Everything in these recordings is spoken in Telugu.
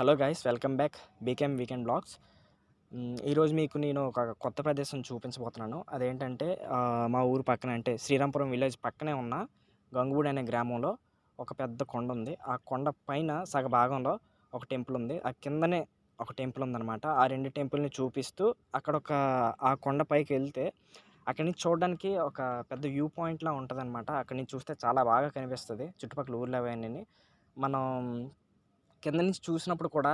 Hello guys, welcome back BKM weekend blogs. ఈరోజు మీకు నేను ఒక కొత్త ప్రదేశం చూపించబోతున్నాను. అదేంటంటే మా ఊరు పక్కన, అంటే శ్రీరాంపురం విలేజ్ పక్కనే ఉన్న గంగుబూడి అనే గ్రామంలో ఒక పెద్ద కొండ ఉంది. ఆ కొండ పైన సగ భాగంలో ఒక టెంపుల్ ఉంది. ఆ కిందనే ఒక టెంపుల్ ఉందన్నమాట. ఆ రెండు టెంపుల్ని చూపిస్తూ ఆ కొండ పైకి వెళ్తే అక్కడి నుంచి చూడడానికి ఒక పెద్ద వ్యూ పాయింట్లా ఉంటుందన్నమాట. అక్కడి నుంచి చూస్తే చాలా బాగా కనిపిస్తుంది చుట్టుపక్కల ఊర్లు అవన్నీ. మనం కింద నుంచి చూసినప్పుడు కూడా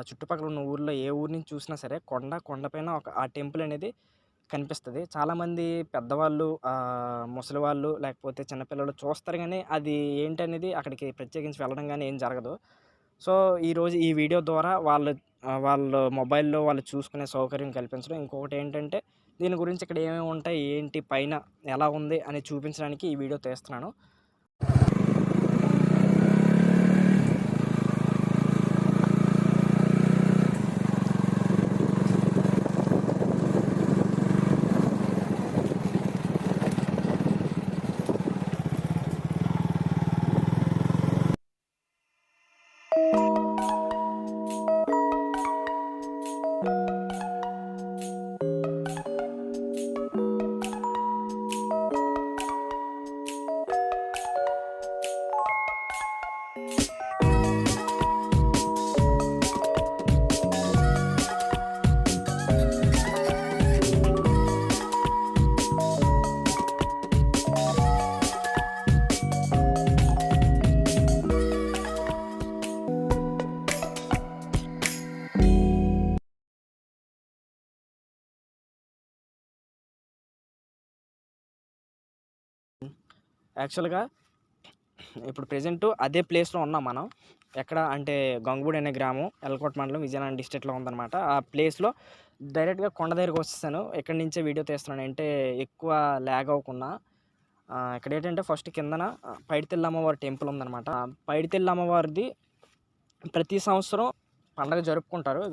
చుట్టుపక్కల ఉన్న ఊర్లో ఏ ఊరు నుంచి చూసినా సరే కొండపైన ఆ టెంపుల్ అనేది కనిపిస్తుంది. చాలామంది పెద్దవాళ్ళు, ముసలి వాళ్ళు, లేకపోతే చిన్నపిల్లలు చూస్తారు, కానీ అది ఏంటనేది అక్కడికి ప్రత్యేకించి వెళ్ళడం కానీ ఏం జరగదు. సో ఈరోజు ఈ వీడియో ద్వారా వాళ్ళ మొబైల్లో వాళ్ళు చూసుకునే సౌకర్యం కల్పించడం. ఇంకొకటి ఏంటంటే దీని గురించి ఇక్కడ ఏమేమి ఉంటాయి, ఏంటి, పైన ఎలా ఉంది అని చూపించడానికి ఈ వీడియో తీస్తున్నాను. యాక్చువల్గా ఇప్పుడు ప్రెజెంట్ అదే ప్లేస్లో ఉన్నాం మనం. ఎక్కడ అంటే గంగుబూడి అనే గ్రామం, ఎల్కోట్ మండలం, విజయనగరం డిస్ట్రిక్ట్లో ఉందన్నమాట. ఆ ప్లేస్లో డైరెక్ట్గా కొండ దగ్గరికి వచ్చేసాను. ఎక్కడి నుంచే వీడియో తీస్తున్నాను అంటే ఎక్కువ ల్యాగ్ అవ్వకుండా. ఇక్కడ ఏంటంటే ఫస్ట్ కిందన పైడితల్లి అమ్మవారి టెంపుల్ ఉందన్నమాట. పైడితల్లి అమ్మవారిది ప్రతి సంవత్సరం పండగ జరుపుకుంటారు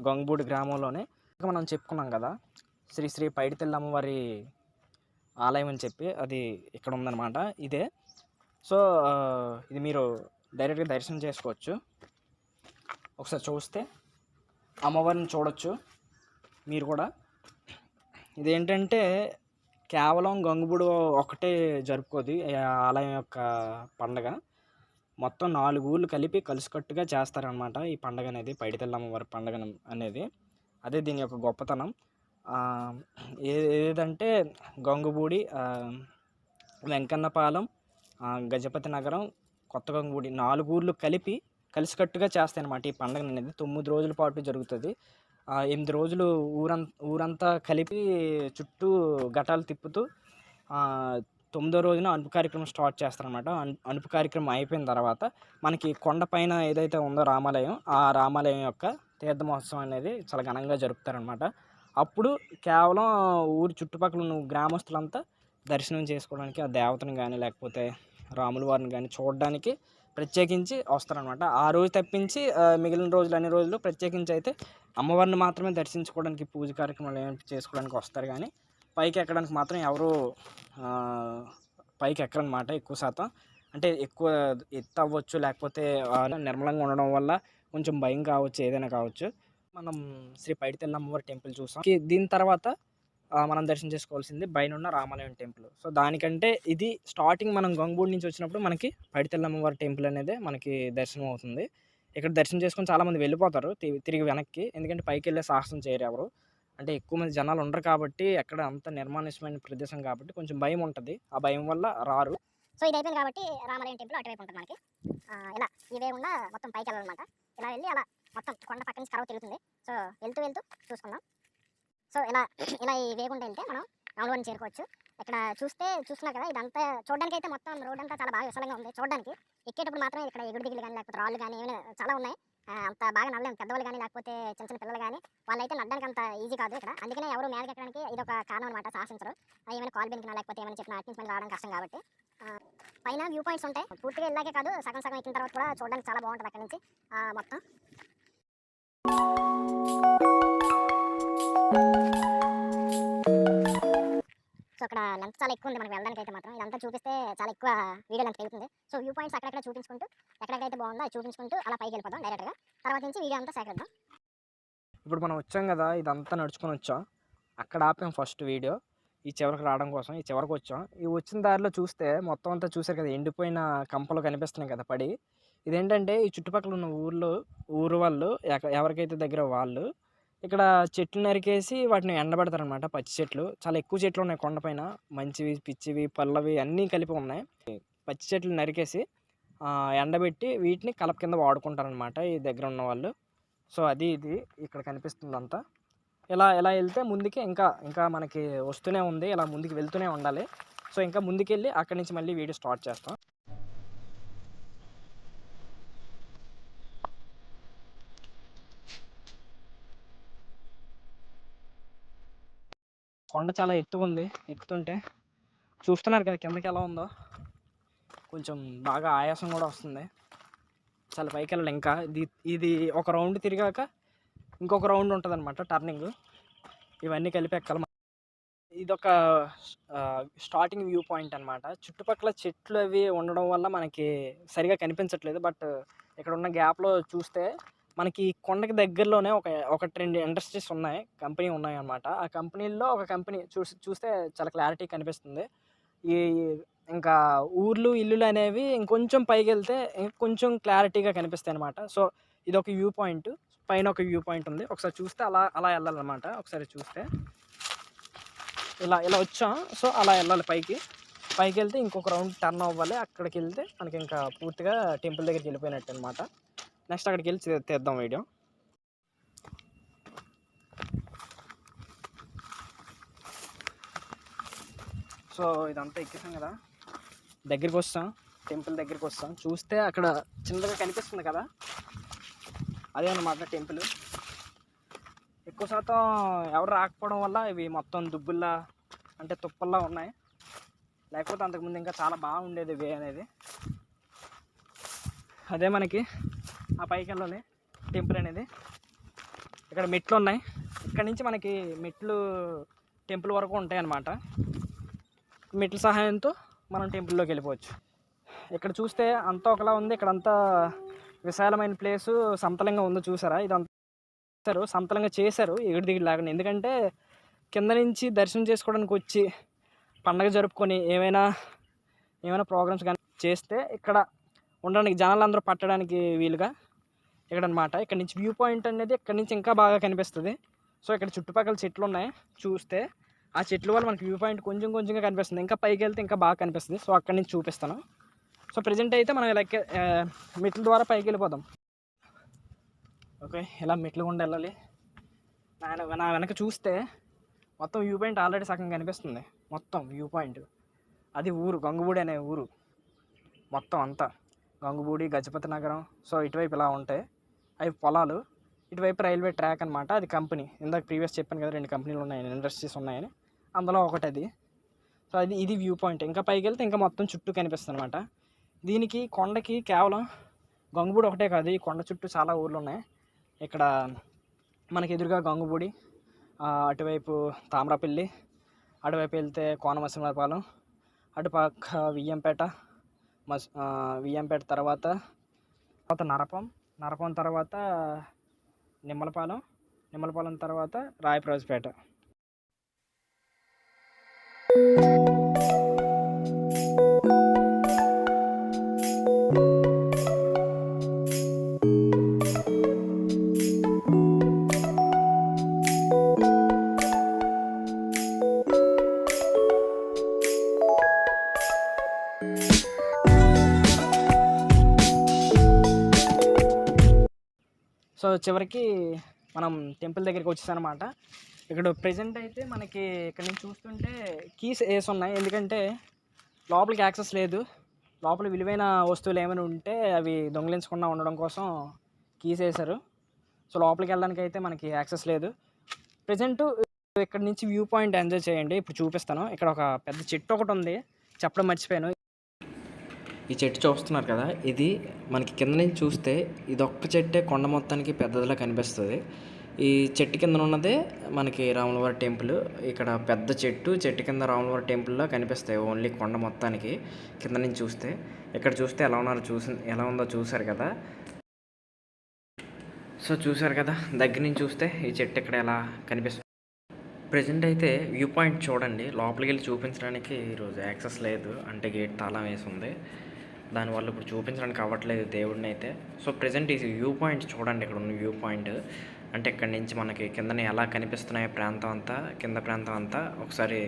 గంగుబూడి గ్రామంలోనే. మనం చెప్పుకున్నాం కదా, శ్రీ శ్రీ పైడితల్లి అమ్మవారి ఆలయం అని చెప్పి, అది ఇక్కడ ఉందన్నమాట. ఇదే. సో ఇది మీరు డైరెక్ట్గా దర్శనం చేసుకోవచ్చు. ఒకసారి చూస్తే అమ్మవారిని చూడొచ్చు మీరు కూడా. ఇదేంటంటే కేవలం గంగుబూడి ఒకటే జరుపుకోదు ఈ ఆలయం యొక్క పండగ. మొత్తం 4 ఊర్లు కలిసికట్టుగా చేస్తారనమాట ఈ పండగ అనేది, పైడితల్లి అమ్మవారి పండగ అనేది. అదే దీని యొక్క గొప్పతనం. ఏదంటే గంగుబూడి, వెంకన్నపాలెం, గజపతి నగరం, కొత్త గంగుబూడి 4 ఊర్లు కలిసికట్టుగా చేస్తాయి అన్నమాట ఈ పండుగ అనేది. 9 రోజుల పాటు జరుగుతుంది. 8 రోజులు ఊరంతా కలిపి చుట్టూ ఘటాలు తిప్పుతూ 9వ రోజున అనుపు కార్యక్రమం స్టార్ట్ చేస్తారనమాట. అనుపు కార్యక్రమం అయిపోయిన తర్వాత మనకి కొండపైన ఏదైతే ఉందో రామాలయం, ఆ రామాలయం యొక్క తీర్థ మహోత్సవం అనేది చాలా ఘనంగా జరుపుతారనమాట. అప్పుడు కేవలం ఊరి చుట్టుపక్కల ఉన్న గ్రామస్తులంతా దర్శనం చేసుకోవడానికి, ఆ దేవతను కానీ లేకపోతే రాముల వారిని కానీ చూడడానికి ప్రత్యేకించి వస్తారనమాట. ఆ రోజు తప్పించి మిగిలిన రోజులు, అన్ని రోజులు ప్రత్యేకించి అయితే అమ్మవారిని మాత్రమే దర్శించుకోవడానికి, పూజ కార్యక్రమాలు ఏమైనా చేసుకోవడానికి వస్తారు. కానీ పైకి ఎక్కడానికి మాత్రం ఎవరు పైకి ఎక్కరనమాట ఎక్కువ శాతం. అంటే ఎక్కువ ఎత్తు అవ్వచ్చు, లేకపోతే నిర్మలంగా ఉండడం వల్ల కొంచెం భయం కావచ్చు, ఏదైనా కావచ్చు. మనం శ్రీ పైడితల్లి అమ్మవారి టెంపుల్ చూసాం. దీని తర్వాత మనం దర్శనం చేసుకోవాల్సింది పైనున్న రామాలయం టెంపుల్. సో దానికంటే ఇది స్టార్టింగ్, మనం గంగుబూడి నుంచి వచ్చినప్పుడు మనకి పైడితల్లి అమ్మవారి టెంపుల్ అనేది మనకి దర్శనం అవుతుంది. ఇక్కడ దర్శనం చేసుకొని చాలామంది వెళ్ళిపోతారు తిరిగి వెనక్కి. ఎందుకంటే పైకి వెళ్ళే సాహసం చేయరు ఎవరు. అంటే ఎక్కువ మంది జనాలు ఉండరు కాబట్టి, ఎక్కడ అంత నిర్మానుష్యమైన ప్రదేశం కాబట్టి కొంచెం భయం ఉంటుంది. ఆ భయం వల్ల రారు. సో ఇది అయిపోయింది కాబట్టి రామాలయం టెంపుల్ అటువైపు ఉంటుంది మనకి. ఇలా ఇవే ఉన్న మొత్తం పైకి వెళ్ళాలన్నమాట. ఇలా వెళ్ళి అలా మొత్తం కొండ పక్క నుంచి కరవ తిరుగుతుంది. సో వెళ్తూ చూసుకుందాం. సో ఇలా ఈ వేగుండా వెళ్తే మనం రాములవారిని చేరుకోవచ్చు. ఇక్కడ చూస్తున్నా కదా, ఇదంతా చూడడానికి అయితే మొత్తం రోడ్ అంతా చాలా బాగా విశాలంగా ఉంది చూడడానికి. ఎక్కేటప్పుడు మాత్రమే ఇక్కడ ఎగుడు దిగులు కానీ లేకపోతే రాళ్ళు కానీ ఏమైనా చాలా ఉన్నాయి. అంత బాగా నడలేము పెద్దవాళ్ళు కానీ లేకపోతే చిన్న పిల్లలు కానీ. వాళ్ళైతే నడడానికి అంత ఈజీ కాదు ఇక్కడ. అందుకనే ఎవరు మీదకి ఎక్కడానికి ఇది ఒక కారణం అనమాట, సాహసించరు. ఏమైనా కాల్ బెనికినా లేకపోతే ఏమైనా చెప్పిన అటు నుంచి రావడం కష్టం కాబట్టి. పైన వ్యూ పాయింట్స్ ఉంటాయి. పూర్తిగా ఇలాగే కాదు, సగం ఎక్కిన తర్వాత కూడా చూడడానికి చాలా బాగుంటుంది అక్కడ నుంచి మొత్తం. సో అక్కడ లెంత్ చాలా ఎక్కువ ఉంది మనకి వెళ్ళడానికి అయితే మాత్రం. ఇదంతా చూపిస్తే చాలా ఎక్కువ వీడియో లెంత్ పెరుగుతుంది. సో వ్యూ పాయింట్స్ అక్కడక్కడ చూపించుకుంటూ ఎక్కడెక్కడైతే బాగుందో అది చూపించుకుంటూ అలా పైకి వెళ్ళిపోదాం డైరెక్ట్గా. తర్వాత నుంచి వీడియో అంతా సేకరిద్దాం. ఇప్పుడు మనం వచ్చాం కదా, ఇదంతా నడుచుకొని వచ్చాం. అక్కడ ఆపాం ఫస్ట్ వీడియో ఈ చివరికి రావడం కోసం. ఈ చివరికి వచ్చాం. ఈ వచ్చిన దారిలో చూస్తే మొత్తం అంతా చూసారు కదా, ఎండిపోయిన కంపలు కనిపిస్తున్నాయి కదా పడి. ఇదేంటంటే ఈ చుట్టుపక్కల ఉన్న ఊరు వాళ్ళు ఎవరికైతే దగ్గర వాళ్ళు ఇక్కడ చెట్లు నరికేసి వాటిని ఎండబెడతారనమాట. పచ్చి చెట్లు చాలా ఎక్కువ చెట్లు ఉన్నాయి కొండపైన, మంచివి పిచ్చివి పళ్ళవి అన్నీ కలిపి ఉన్నాయి. పచ్చి చెట్లు నరికేసి ఎండబెట్టి వీటిని కలప కింద వాడుకుంటారనమాట ఈ దగ్గర ఉన్న వాళ్ళు. సో అది ఇది ఇక్కడ కనిపిస్తుంది అంతా. ఇలా ఇలా వెళ్తే ముందుకి ఇంకా ఇంకా మనకి వస్తూనే ఉంది, ఇలా ముందుకు వెళ్తూనే ఉండాలి. సో ఇంకా ముందుకెళ్ళి అక్కడి నుంచి మళ్ళీ వీడియో స్టార్ట్ చేస్తాం. కొండ చాలా ఎత్తుగా ఉంది. ఎక్కుతుంటే చూస్తున్నారు కదా కిందకి ఎలా ఉందో. కొంచెం బాగా ఆయాసం కూడా వస్తుంది. చాలా పైకి వెళ్ళాలి ఇంకా. ఇది ఒక రౌండ్ తిరిగాక ఇంకొక రౌండ్ ఉంటుంది అనమాట, టర్నింగ్. ఇవన్నీ కలిపి ఎక్కాలి. ఇదొక స్టార్టింగ్ వ్యూ పాయింట్ అనమాట. చుట్టుపక్కల చెట్లు అవి ఉండడం వల్ల మనకి సరిగా కనిపించట్లేదు. బట్ ఇక్కడ ఉన్న గ్యాప్లో చూస్తే మనకి కొండకి దగ్గరలోనే ఒకటి రెండు ఇండస్ట్రీస్ ఉన్నాయి, కంపెనీ ఉన్నాయి అన్నమాట. ఆ కంపెనీల్లో ఒక కంపెనీ చూస్తే చాలా క్లారిటీ కనిపిస్తుంది. ఈ ఇంకా ఊర్లు ఇల్లులు అనేవి ఇంకొంచెం పైకి వెళ్తే ఇంకొంచెం క్లారిటీగా కనిపిస్తాయి అనమాట. సో ఇది ఒక వ్యూ పాయింట్, పైన ఒక వ్యూ పాయింట్ ఉంది. ఒకసారి చూస్తే అలా అలా వెళ్ళాలన్నమాట. ఒకసారి చూస్తే ఇలా ఇలా వచ్చాం. సో అలా వెళ్ళాలి పైకి వెళ్తే ఇంకొక రౌండ్ టర్న్ అవ్వాలి. అక్కడికి వెళ్తే మనకి ఇంకా పూర్తిగా టెంపుల్ దగ్గరికి వెళ్ళిపోయినట్టు అనమాట. నెక్స్ట్ అక్కడికి వెళ్ళి తీద్దాం వీడియో. సో ఇదంతా ఎక్కేసాం కదా, దగ్గరికి వస్తాం, టెంపుల్ దగ్గరికి వస్తాం. చూస్తే అక్కడ చిన్నగా కనిపిస్తుంది కదా, అదే అన్నమాట టెంపుల్. ఎక్కువ శాతం ఎవరు రాకపోవడం వల్ల ఇవి మొత్తం దుబ్బుల్లా అంటే తుప్పల్లా ఉన్నాయి. లేకపోతే అంతకుముందు ఇంకా చాలా బాగుండేది వే అనేది. అదే మనకి ఆ పైకి వెళ్ళాలి టెంపుల్ అనేది. ఇక్కడ మెట్లు ఉన్నాయి. ఇక్కడ నుంచి మనకి మెట్లు టెంపుల్ వరకు ఉంటాయి అన్నమాట. మెట్ల సహాయంతో మనం టెంపుల్లోకి వెళ్ళిపోవచ్చు. ఇక్కడ చూస్తే అంతా ఒకలా ఉంది. ఇక్కడ అంతా విశాలమైన ప్లేసు, సమతలంగా ఉందో చూసారా. ఇదంతా సమతలంగా చేశారు ఎగుడు దిగుడు లేకుండా. ఎందుకంటే కింద నుంచి దర్శనం చేసుకోవడానికి వచ్చి పండగ జరుపుకొని ఏమైనా ప్రోగ్రామ్స్ కానీ చేస్తే ఇక్కడ ఉండడానికి జనాలందరూ పట్టడానికి వీలుగా ఇక్కడ అనమాట. ఇక్కడ నుంచి వ్యూ పాయింట్ అనేది ఇక్కడ నుంచి ఇంకా బాగా కనిపిస్తుంది. సో ఇక్కడ చుట్టుపక్కల చెట్లు ఉన్నాయి. చూస్తే ఆ చెట్ల వల్ల మనకి వ్యూ పాయింట్ కొంచెం కొంచెంగా కనిపిస్తుంది. ఇంకా పైకి వెళ్తే ఇంకా బాగా కనిపిస్తుంది. సో అక్కడి నుంచి చూపిస్తాను. సో ప్రజెంట్ అయితే మనం ఇలా మెట్ల ద్వారా పైకి వెళ్ళిపోదాం. ఓకే, ఇలా మెట్లు గుండా వెళ్ళాలి. నా వెనక చూస్తే మొత్తం వ్యూ పాయింట్ ఆల్రెడీ సగం కనిపిస్తుంది. మొత్తం వ్యూ పాయింట్ అది ఊరు గంగుబూడి అనే ఊరు. మొత్తం అంతా గంగుబూడి, గజపతి నగరం. సో ఇటువైపు ఇలా ఉంటాయి, అవి పొలాలు. ఇటువైపు రైల్వే ట్రాక్ అనమాట. అది కంపెనీ. ఇందాక ప్రీవియస్ చెప్పాను కదా, 2 కంపెనీలు ఉన్నాయని, ఇండస్ట్రీస్ ఉన్నాయని. అందులో ఒకటి అది. సో ఇది వ్యూ పాయింట్. ఇంకా పైకి వెళ్తే ఇంకా మొత్తం చుట్టూ కనిపిస్తుంది అనమాట. దీనికి కొండకి కేవలం గంగుబూడి ఒకటే కాదు, ఈ కొండ చుట్టూ చాలా ఊర్లు ఉన్నాయి. ఇక్కడ మనకి ఎదురుగా గంగుబూడి, అటువైపు తామ్రపల్లి, అటువైపు వెళ్తే కోనమసింహపాలెం, అటుపక్క వియ్యంపేట, వియ్యంపేట తర్వాత నరపం తర్వాత నిమ్మలపాలెం తర్వాత రాయప్రాజుపేట. సో చివరికి మనం టెంపుల్ దగ్గరికి వచ్చేసానమాట. ఇక్కడ ప్రెజెంట్ అయితే మనకి ఇక్కడ నుంచి చూస్తుంటే కీస్ వేసి ఉన్నాయి. ఎందుకంటే లోపలికి యాక్సెస్ లేదు. లోపల విలువైన వస్తువులు ఏమైనా ఉంటే అవి దొంగిలించకుండా ఉండడం కోసం కీస్ వేశారు. సో లోపలికి వెళ్ళడానికి అయితే మనకి యాక్సెస్ లేదు. ప్రెజెంట్ ఇక్కడ నుంచి వ్యూ పాయింట్ ఎంజాయ్ చేయండి. ఇప్పుడు చూపిస్తాను. ఇక్కడ ఒక పెద్ద చెట్టు ఒకటి ఉంది, చెప్పడం మర్చిపోయాను. ఈ చెట్టు చూస్తున్నారు కదా, ఇది మనకి కింద నుంచి చూస్తే ఇదొక్క చెట్టే కొండ మొత్తానికి పెద్దదిలా కనిపిస్తుంది. ఈ చెట్టు కింద ఉన్నదే మనకి రాములవారి టెంపుల్. ఇక్కడ పెద్ద చెట్టు కింద రాములవారి టెంపుల్‌లా కనిపిస్తాయి ఓన్లీ కొండ మొత్తానికి కింద నుంచి చూస్తే. ఇక్కడ చూస్తే ఎలా ఉందో చూసారు కదా! సో చూసారు కదా! దగ్గర నుంచి చూస్తే ఈ చెట్టు ఇక్కడ ఎలా కనిపిస్తుంది. ప్రెజెంట్ అయితే వ్యూ పాయింట్ చూడండి. లోపలికెళ్ళి చూపించడానికి ఈరోజు యాక్సెస్ లేదు. అంటే గేట్ తాళం వేసుంది. దానివల్ల ఇప్పుడు చూపించడానికి అవ్వట్లేదు దేవుడినైతే. సో ప్రెజెంట్ ఈ వ్యూ పాయింట్ చూడండి. ఇక్కడ ఉన్న వ్యూ పాయింట్ అంటే ఇక్కడి నుంచి మనకి కిందన ఎలా కనిపిస్తున్నాయి ప్రాంతం అంతా, కింద ప్రాంతం అంతా ఒకసారి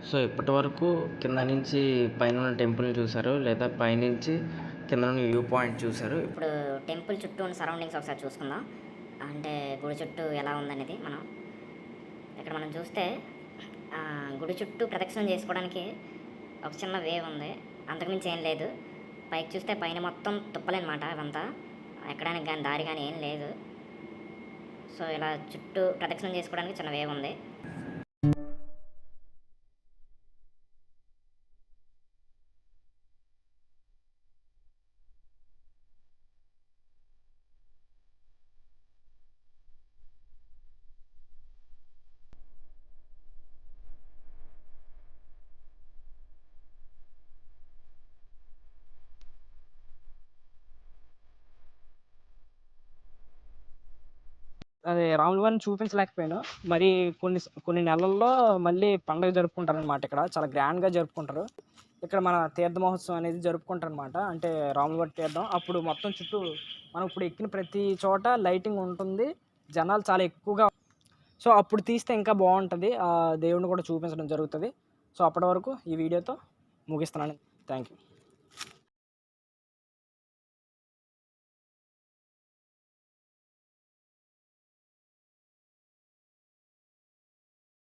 సో ఇప్పటి వరకు కింద నుంచి పైన ఉన్న టెంపుల్ని చూశారు, లేదా పైనుంచి కింద ఉన్న వ్యూ పాయింట్ చూశారు. ఇప్పుడు టెంపుల్ చుట్టూ ఉన్న సరౌండింగ్స్ ఒకసారి చూసుకుందాం. అంటే గుడి చుట్టూ ఎలా ఉందనేది ఇక్కడ మనం చూస్తే గుడి చుట్టూ ప్రదక్షిణం చేసుకోవడానికి ఒక చిన్న వే ఉంది. అంతకుమించి ఏం లేదు. పైకి చూస్తే పైన మొత్తం తుప్పలనమాట. అవంతా ఎక్కడానికి కానీ దారి కానీ ఏం లేదు. సో ఇలా చుట్టూ ప్రదక్షిణం చేసుకోవడానికి చిన్న వే ఉంది. అదే రాములవారిని చూపించలేకపోయాను. మరి కొన్ని నెలల్లో మళ్ళీ పండుగ జరుపుకుంటారనమాట. ఇక్కడ చాలా గ్రాండ్‌గా జరుపుకుంటారు. ఇక్కడ మన తీర్థ మహోత్సవం అనేది జరుపుకుంటారనమాట. అంటే రాములవారి తీర్థం. అప్పుడు మొత్తం చుట్టూ మనం ఇప్పుడు ఎక్కిన ప్రతి చోట లైటింగ్ ఉంటుంది. జనాలు చాలా ఎక్కువగా. సో అప్పుడు తీస్తే ఇంకా బాగుంటుంది. దేవుడిని కూడా చూపించడం జరుగుతుంది. సో అప్పటి వరకు ఈ వీడియోతో ముగిస్తున్నాను. Thank you.